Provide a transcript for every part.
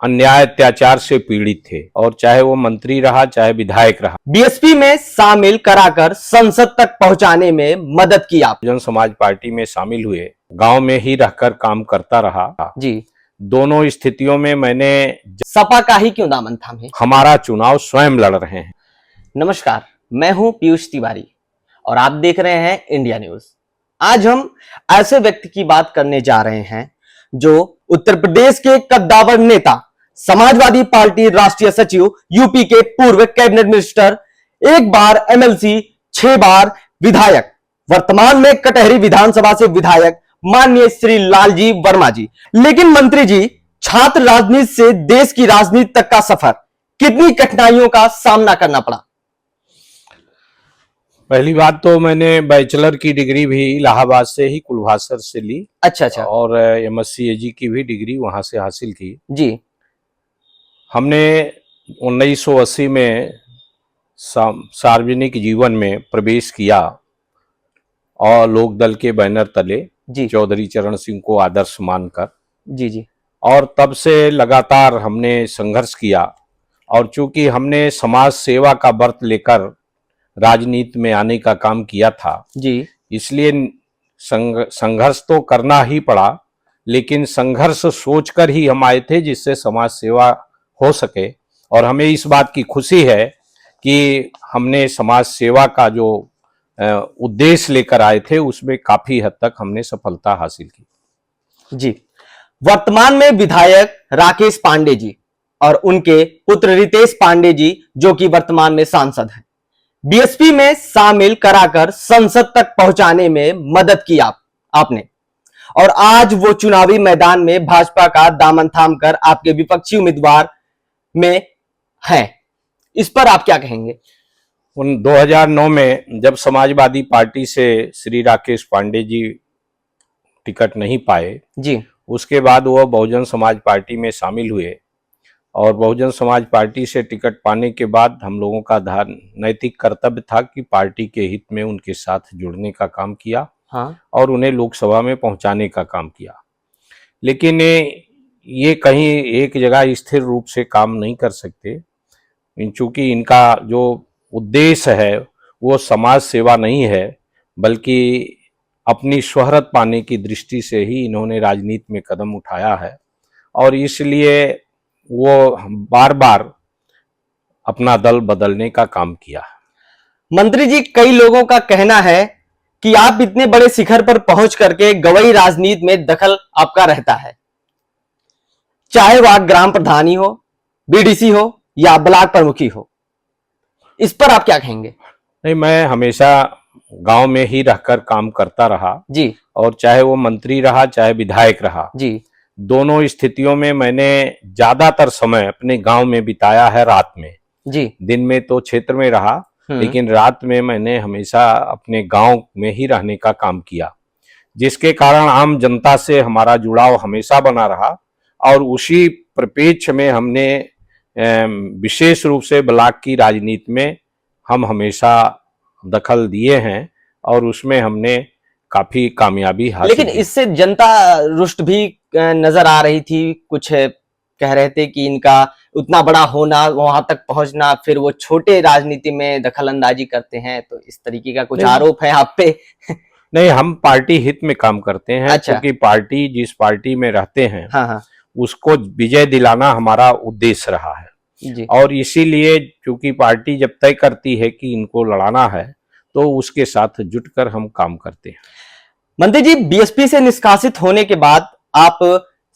अन्याय अत्याचार से पीड़ित थे, और चाहे वो मंत्री रहा चाहे विधायक रहा। बीएसपी में शामिल कराकर संसद तक पहुंचाने में मदद की आप। बहुजन समाज पार्टी में शामिल हुए, गांव में ही रहकर काम करता रहा जी। दोनों स्थितियों में मैंने सपा का ही क्यों दामन थामे, हमारा चुनाव स्वयं लड़ रहे हैं। नमस्कार, मैं हूं पीयूष तिवारी और आप देख रहे हैं इंडिया न्यूज। आज हम ऐसे व्यक्ति की बात करने जा रहे हैं जो उत्तर प्रदेश के कद्दावर नेता, समाजवादी पार्टी राष्ट्रीय सचिव, यूपी के पूर्व कैबिनेट मिनिस्टर, एक बार एमएलसी, 6 बार विधायक, वर्तमान में कटहरी विधानसभा से विधायक माननीय श्री लालजी वर्मा जी। लेकिन मंत्री जी, छात्र राजनीति से देश की राजनीति तक का सफर कितनी कठिनाइयों का सामना करना पड़ा? पहली बात तो मैंने बैचलर की डिग्री भी इलाहाबाद से ही कुलभासर से ली। अच्छा। और एमएससी एजी की भी डिग्री वहां से हासिल की जी। हमने 1980 में सार्वजनिक जीवन में प्रवेश किया और लोकदल के बैनर तले जी। चौधरी चरण सिंह को आदर्श मानकर। जी। और तब से लगातार हमने संघर्ष किया, और चूंकि हमने समाज सेवा का व्रत लेकर राजनीति में आने का काम किया था जी, इसलिए संघर्ष तो करना ही पड़ा, लेकिन संघर्ष सोचकर ही हम आए थे जिससे समाज सेवा हो सके। और हमें इस बात की खुशी है कि हमने समाज सेवा का जो उद्देश्य लेकर आए थे उसमें काफी हद तक हमने सफलता हासिल की। जी। वर्तमान में विधायक राकेश पांडे जी और उनके पुत्र रितेश पांडे जी, जो कि वर्तमान में सांसद हैं, बीएसपी में शामिल कराकर संसद तक पहुंचाने में मदद की आपने, और आज वो चुनावी मैदान में भाजपा का दामन थामकर आपके विपक्षी उम्मीदवार में हैं। इस पर आप क्या कहेंगे? 2009 में जब समाजवादी पार्टी से श्री राकेश पांडे जी टिकट नहीं पाए जी, उसके बाद वो बहुजन समाज पार्टी में शामिल हुए, और बहुजन समाज पार्टी से टिकट पाने के बाद हम लोगों का नैतिक कर्तव्य था कि पार्टी के हित में उनके साथ जुड़ने का काम किया। हाँ। और उन्हें लोकसभा में पहुंचाने का काम किया। लेकिन ये कहीं एक जगह स्थिर रूप से काम नहीं कर सकते, चूंकि इनका जो उद्देश्य है वो समाज सेवा नहीं है, बल्कि अपनी शोहरत पाने की दृष्टि से ही इन्होंने राजनीति में कदम उठाया है, और इसलिए वो बार बार अपना दल बदलने का काम किया। मंत्री जी, कई लोगों का कहना है कि आप इतने बड़े शिखर पर पहुंच करके गवई राजनीति में दखल आपका रहता है, चाहे वह ग्राम प्रधानी हो, बीडीसी हो या ब्लॉक प्रमुखी हो। इस पर आप क्या कहेंगे? नहीं, मैं हमेशा गांव में ही रहकर काम करता रहा जी, और चाहे वो मंत्री रहा चाहे विधायक रहा जी, दोनों स्थितियों में मैंने ज्यादातर समय अपने गांव में बिताया है, रात में। जी। दिन में तो क्षेत्र में रहा, लेकिन रात में मैंने हमेशा अपने गांव में ही रहने का काम किया, जिसके कारण आम जनता से हमारा जुड़ाव हमेशा बना रहा। और उसी परिप्रेक्ष्य में हमने विशेष रूप से ब्लॉक की राजनीति में हम हमेशा दखल दिए हैं, और उसमें हमने काफी कामयाबी हासिल। लेकिन इससे जनता रुष्ट भी नजर आ रही थी, कुछ कह रहे थे कि इनका उतना बड़ा होना, वहां तक पहुंचना, फिर वो छोटे राजनीति में दखल अंदाजी करते हैं, तो इस तरीके का कुछ आरोप है आप पे? नहीं, हम पार्टी हित में काम करते हैं। अच्छा। क्योंकि पार्टी जिस पार्टी में रहते हैं हाँ, उसको विजय दिलाना हमारा उद्देश्य रहा है जी। और इसीलिए क्योंकि पार्टी जब तय करती है कि इनको लड़ाना है तो उसके साथ जुटकर हम काम करते हैं। मंत्री जी, बीएसपी से निष्कासित होने के बाद आप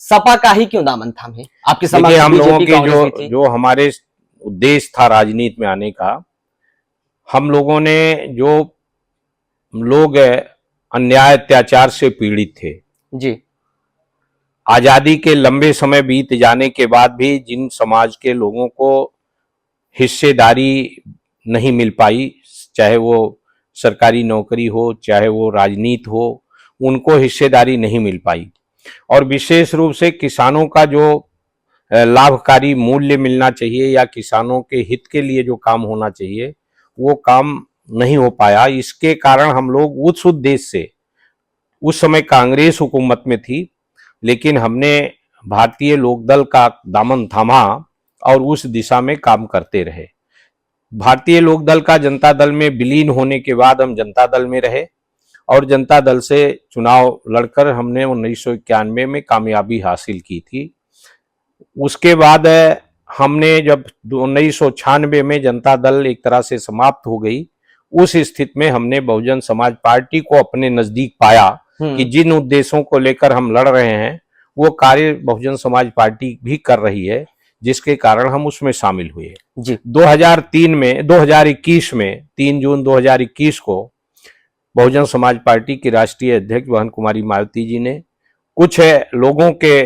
सपा का ही क्यों दामन थामे? आपके समाज हम लोगों की जो हमारे उद्देश्य था राजनीति में आने का, हम लोगों ने जो लोग अन्याय अत्याचार से पीड़ित थे जी, आजादी के लंबे समय बीत जाने के बाद भी जिन समाज के लोगों को हिस्सेदारी नहीं मिल पाई, चाहे वो सरकारी नौकरी हो चाहे वो राजनीति हो, उनको हिस्सेदारी नहीं मिल पाई। और विशेष रूप से किसानों का जो लाभकारी मूल्य मिलना चाहिए या किसानों के हित के लिए जो काम होना चाहिए वो काम नहीं हो पाया। इसके कारण हम लोग उस उद्देश्य से, उस समय कांग्रेस हुकूमत में थी, लेकिन हमने भारतीय लोकदल का दामन थामा और उस दिशा में काम करते रहे। भारतीय लोकदल का जनता दल में विलीन होने के बाद हम जनता दल में रहे और जनता दल से चुनाव लड़कर हमने 1991 में कामयाबी हासिल की थी। उसके बाद हमने जब 1996 में जनता दल एक तरह से समाप्त हो गई, उस स्थिति में हमने बहुजन समाज पार्टी को अपने नजदीक पाया कि जिन उद्देश्यों को लेकर हम लड़ रहे हैं वो कार्य बहुजन समाज पार्टी भी कर रही है, जिसके कारण हम उसमें शामिल हुए जी। 2021 में 3 जून 2021 को बहुजन समाज पार्टी की राष्ट्रीय अध्यक्ष बहन कुमारी मायावती जी ने कुछ लोगों के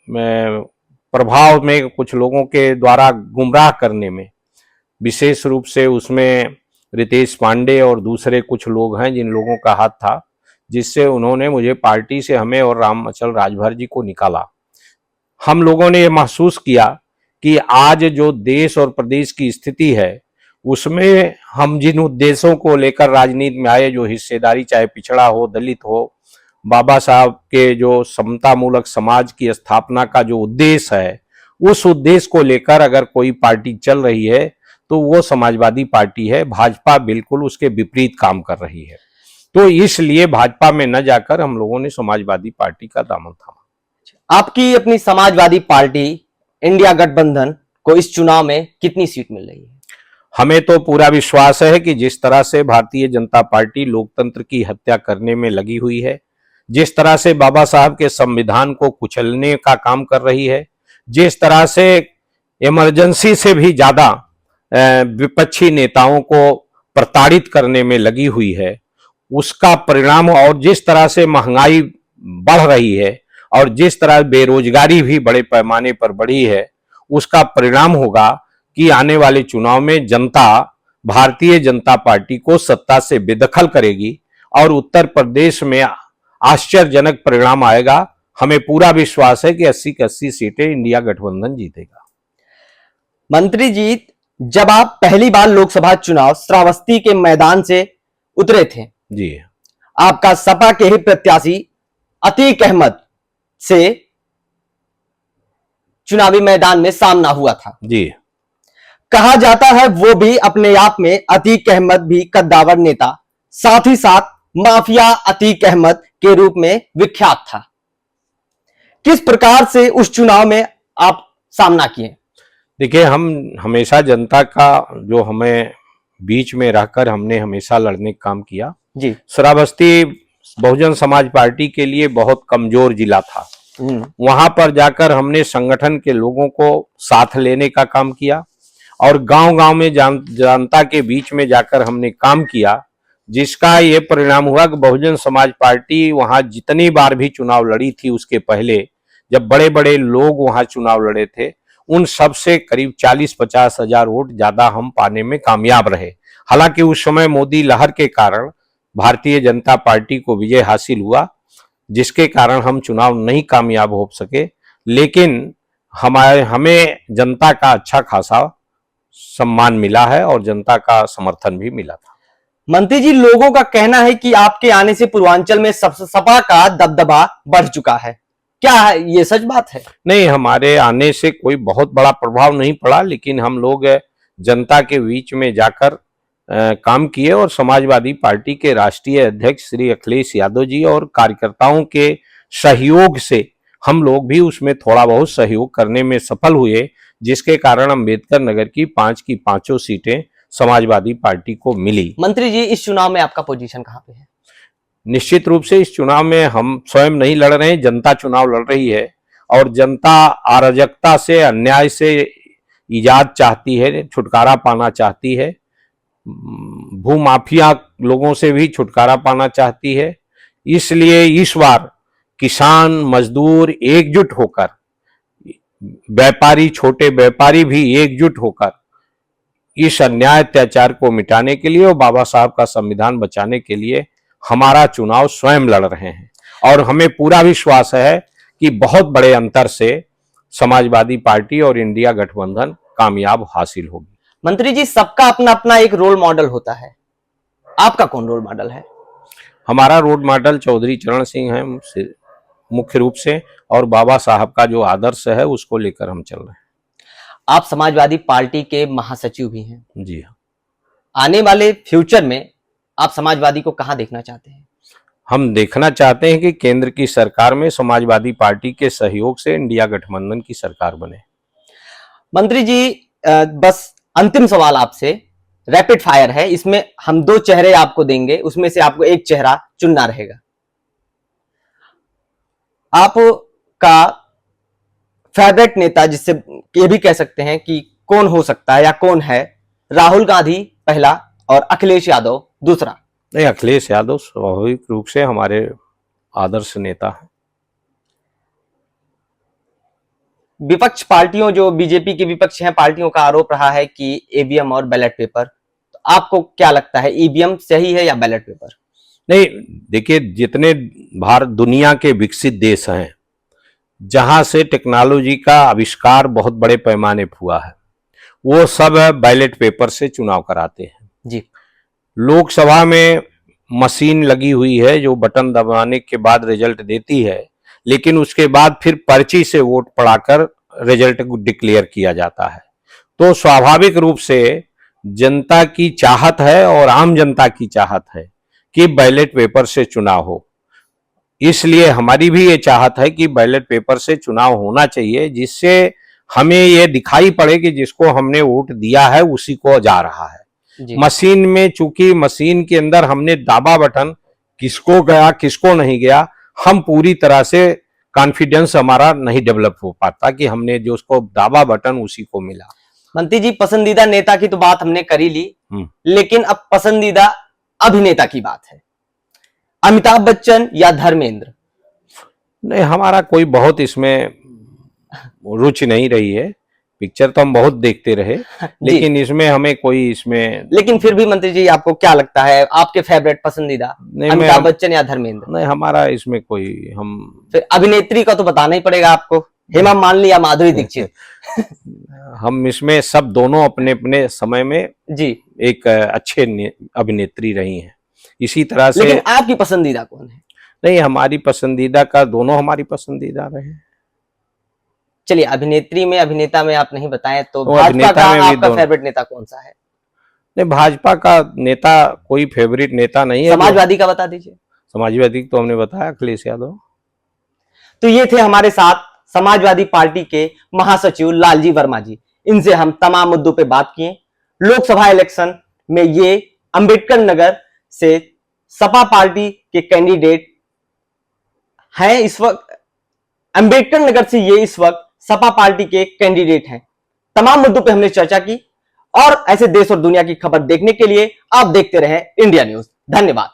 प्रभाव में, कुछ लोगों के द्वारा गुमराह करने में, विशेष रूप से उसमें रितेश पांडे और दूसरे कुछ लोग हैं जिन लोगों का हाथ था, जिससे उन्होंने मुझे पार्टी से, हमें और राम अचल राजभर जी को निकाला। हम लोगों ने ये महसूस किया कि आज जो देश और प्रदेश की स्थिति है उसमें हम जिन उद्देश्यों को लेकर राजनीति में आए, जो हिस्सेदारी, चाहे पिछड़ा हो, दलित हो, बाबा साहब के जो समतामूलक समाज की स्थापना का जो उद्देश्य है, उस उद्देश्य को लेकर अगर कोई पार्टी चल रही है तो वो समाजवादी पार्टी है। भाजपा बिल्कुल उसके विपरीत काम कर रही है, तो इसलिए भाजपा में न जाकर हम लोगों ने समाजवादी पार्टी का दामन थामा। आपकी अपनी समाजवादी पार्टी इंडिया गठबंधन को इस चुनाव में कितनी सीट मिल रही है? हमें तो पूरा विश्वास है कि जिस तरह से भारतीय जनता पार्टी लोकतंत्र की हत्या करने में लगी हुई है, जिस तरह से बाबा साहब के संविधान को कुचलने का काम कर रही है, जिस तरह से इमरजेंसी से भी ज्यादा विपक्षी नेताओं को प्रताड़ित करने में लगी हुई है, उसका परिणाम, और जिस तरह से महंगाई बढ़ रही है और जिस तरह बेरोजगारी भी बड़े पैमाने पर बढ़ी है, उसका परिणाम होगा कि आने वाले चुनाव में जनता भारतीय जनता पार्टी को सत्ता से बेदखल करेगी और उत्तर प्रदेश में आश्चर्यजनक परिणाम आएगा। हमें पूरा विश्वास है कि 80 की 80 सीटें इंडिया गठबंधन जीतेगा। मंत्री जी, जब आप पहली बार लोकसभा चुनाव श्रावस्ती के मैदान से उतरे थे जी, आपका सपा के ही प्रत्याशी अतीक अहमद से चुनावी मैदान में सामना हुआ था जी। कहा जाता है वो भी अपने आप में, अतीक अहमद भी कद्दावर नेता, साथ ही साथ माफिया अतीक अहमद के रूप में विख्यात था। किस प्रकार से उस चुनाव में आप सामना किए? देखिए, हम हमेशा जनता का, जो हमें बीच में रहकर हमने हमेशा लड़ने का काम किया जी। श्रावस्ती बहुजन समाज पार्टी के लिए बहुत कमजोर जिला था। वहां पर जाकर हमने संगठन के लोगों को साथ लेने का काम किया और गांव-गांव में जनता के बीच में जाकर हमने काम किया, जिसका ये परिणाम हुआ कि बहुजन समाज पार्टी वहां जितनी बार भी चुनाव लड़ी थी, उसके पहले जब बड़े बड़े लोग वहां चुनाव लड़े थे, उन सब से करीब 40-50 हजार वोट ज्यादा हम पाने में कामयाब रहे। हालांकि उस समय मोदी लहर के कारण भारतीय जनता पार्टी को विजय हासिल हुआ, जिसके कारण हम चुनाव नहीं कामयाब हो सके, लेकिन हमें जनता का अच्छा खासा सम्मान मिला है और जनता का समर्थन भी मिला था। मंत्री जी, लोगों का कहना है कि आपके आने से पूर्वांचल में सपा का दबदबा बढ़ चुका है, क्या ये सच बात है? नहीं, हमारे आने से कोई बहुत बड़ा प्रभाव नहीं पड़ा, लेकिन हम लोग जनता के बीच में जाकर काम किए और समाजवादी पार्टी के राष्ट्रीय अध्यक्ष श्री अखिलेश यादव जी और कार्यकर्ताओं के सहयोग से हम लोग भी उसमें थोड़ा बहुत सहयोग करने में सफल हुए, जिसके कारण अम्बेडकर नगर की 5 की 5 सीटें समाजवादी पार्टी को मिली। मंत्री जी, इस चुनाव में आपका पोजीशन कहां पे है? निश्चित रूप से इस चुनाव में हम स्वयं नहीं लड़ रहे हैं, जनता चुनाव लड़ रही है और जनता अराजकता से, अन्याय से इजाद चाहती है, छुटकारा पाना चाहती है, भूमाफिया लोगों से भी छुटकारा पाना चाहती है। इसलिए इस बार किसान, मजदूर एकजुट होकर, व्यापारी, छोटे व्यापारी भी एकजुट होकर इस अन्याय अत्याचार को मिटाने के लिए और बाबा साहब का संविधान बचाने के लिए हमारा चुनाव स्वयं लड़ रहे हैं और हमें पूरा विश्वास है कि बहुत बड़े अंतर से समाजवादी पार्टी और इंडिया गठबंधन कामयाब हासिल होगी। मंत्री जी, सबका अपना अपना एक रोल मॉडल होता है, आपका कौन रोल मॉडल है? हमारा रोल मॉडल चौधरी चरण सिंह है मुख्य रूप से, और बाबा साहब का जो आदर्श है उसको लेकर हम चल रहे हैं। आप समाजवादी पार्टी के महासचिव भी हैं। जी हाँ। आने वाले फ्यूचर में आप समाजवादी को कहां देखना चाहते हैं? हम देखना चाहते हैं कि केंद्र की सरकार में समाजवादी पार्टी के सहयोग से इंडिया गठबंधन की सरकार बने। मंत्री जी, बस अंतिम सवाल आपसे, रैपिड फायर है, इसमें हम 2 चेहरे आपको देंगे, उसमें से आपको एक चेहरा चुनना रहेगा। आपका फेवरेट नेता, जिससे ये भी कह सकते हैं कि कौन हो सकता है या कौन है, राहुल गांधी पहला और अखिलेश यादव दूसरा? नहीं, अखिलेश यादव स्वाभाविक रूप से हमारे आदर्श नेता हैं। विपक्ष पार्टियों, जो बीजेपी के विपक्ष हैं, पार्टियों का आरोप रहा है कि ईवीएम और बैलेट पेपर, तो आपको क्या लगता है, ईवीएम सही है या बैलेट पेपर? नहीं, देखिए, जितने भारत दुनिया के विकसित देश हैं जहां से टेक्नोलॉजी का आविष्कार बहुत बड़े पैमाने पर हुआ है, वो सब बैलेट पेपर से चुनाव कराते हैं। जी। लोकसभा में मशीन लगी हुई है जो बटन दबाने के बाद रिजल्ट देती है, लेकिन उसके बाद फिर पर्ची से वोट पड़ाकर रिजल्ट डिक्लेयर किया जाता है। तो स्वाभाविक रूप से जनता की चाहत है और आम जनता की चाहत है कि बैलेट पेपर से चुनाव हो। इसलिए हमारी भी ये चाहत है कि बैलेट पेपर से चुनाव होना चाहिए, जिससे हमें ये दिखाई पड़े कि जिसको हमने वोट दिया है उसी को जा रहा है। मशीन में, चूंकि मशीन के अंदर हमने दाबा बटन, किसको गया किसको नहीं गया, हम पूरी तरह से कॉन्फिडेंस हमारा नहीं डेवलप हो पाता कि हमने जो उसको दाबा बटन उसी को मिला। मंत्री जी, पसंदीदा नेता की तो बात हमने करी ली, लेकिन अब पसंदीदा अभिनेता की बात है। अमिताभ बच्चन या धर्मेंद्र? नहीं, हमारा कोई बहुत इसमें रुचि नहीं रही है। पिक्चर तो हम बहुत देखते रहे, लेकिन इसमें हमें कोई इसमें। लेकिन फिर भी मंत्री जी, आपको क्या लगता है, आपके फेवरेट पसंदीदा अमिताभ बच्चन या धर्मेंद्र? नहीं, हमारा इसमें कोई, हम फिर अभिनेत्री का तो बताना ही पड़ेगा आपको, हेमा मालिनी या माधुरी दीक्षित? हम इसमें सब दोनों अपने अपने समय में जी एक अच्छे अभिनेत्री रही हैं, इसी तरह से। लेकिन आपकी पसंदीदा कौन है? नहीं, हमारी पसंदीदा का दोनों हमारी पसंदीदा रहे। चलिए, अभिनेत्री में, अभिनेता में आप नहीं बताएं तो भाजपा का आपका फेवरेट नेता कौन सा है? नहीं, भाजपा का नेता कोई फेवरेट नेता नहीं है। समाजवादी का बता दीजिए। समाजवादी तो हमने बताया, अखिलेश यादव। तो ये थे हमारे साथ समाजवादी पार्टी के महासचिव लालजी वर्मा जी। इनसे हम तमाम मुद्दों पे बात किए। लोकसभा इलेक्शन में ये अंबेडकर नगर से सपा पार्टी के कैंडिडेट हैं। इस वक्त अंबेडकर नगर से ये इस वक्त सपा पार्टी के कैंडिडेट हैं। तमाम मुद्दों पे हमने चर्चा की, और ऐसे देश और दुनिया की खबर देखने के लिए आप देखते रहें इंडिया न्यूज। धन्यवाद।